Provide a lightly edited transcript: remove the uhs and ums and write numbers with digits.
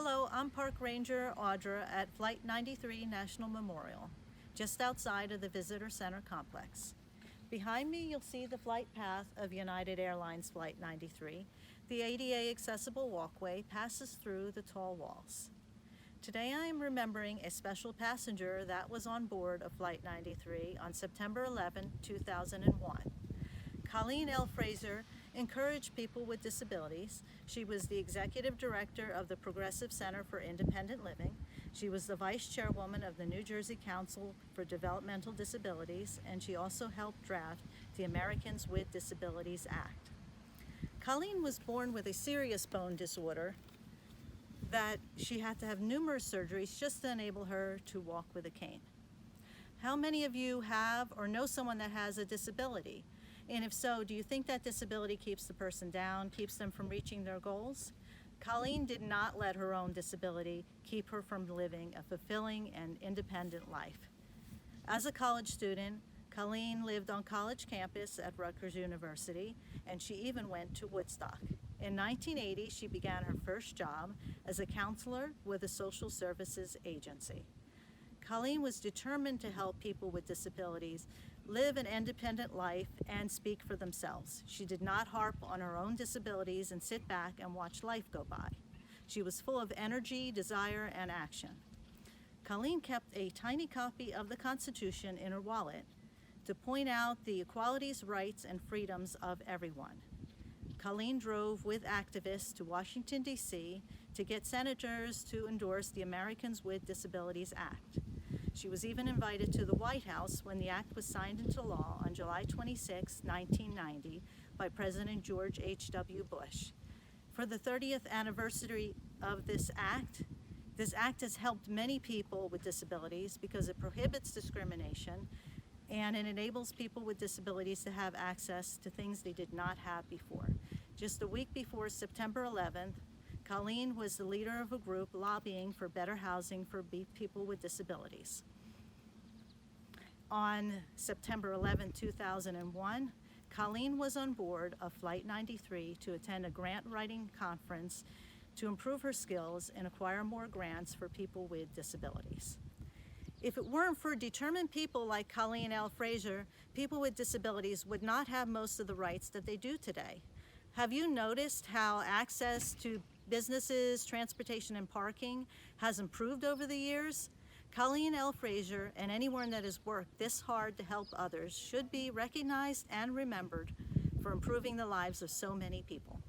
Hello, I'm Park Ranger Audra at Flight 93 National Memorial, just outside of the Visitor Center complex. Behind me, you'll see the flight path of United Airlines Flight 93. The ADA accessible walkway passes through the tall walls. Today I am remembering a special passenger that was on board of Flight 93 on September 11, 2001. Colleen Fraser encouraged people with disabilities. She was the executive director of the Progressive Center for Independent Living. She was the vice chairwoman of the New Jersey Council for Developmental Disabilities, and she also helped draft the Americans with Disabilities Act. Colleen was born with a serious bone disorder that she had to have numerous surgeries just to enable her to walk with a cane. How many of you have or know someone that has a disability? And if so, do you think that disability keeps the person down, keeps them from reaching their goals? Colleen did not let her own disability keep her from living a fulfilling and independent life. As a college student, Colleen lived on college campus at Rutgers University, and she even went to Woodstock. In 1980, she began her first job as a counselor with a social services agency. Colleen was determined to help people with disabilities live an independent life and speak for themselves. She did not harp on her own disabilities and sit back and watch life go by. She was full of energy, desire, and action. Colleen kept a tiny copy of the Constitution in her wallet to point out the equalities, rights, and freedoms of everyone. Colleen drove with activists to Washington, D.C. to get senators to endorse the Americans with Disabilities Act. She was even invited to the White House when the act was signed into law on July 26, 1990 by President George H.W. Bush. For the 30th anniversary of this act has helped many people with disabilities because it prohibits discrimination and it enables people with disabilities to have access to things they did not have before. Just a week before September 11th, Colleen was the leader of a group lobbying for better housing for people with disabilities. On September 11, 2001, Colleen was on board of Flight 93 to attend a grant writing conference to improve her skills and acquire more grants for people with disabilities. If it weren't for determined people like Colleen Fraser, people with disabilities would not have most of the rights that they do today. Have you noticed how access to businesses, transportation, and parking has improved over the years? Colleen Fraser and anyone that has worked this hard to help others should be recognized and remembered for improving the lives of so many people.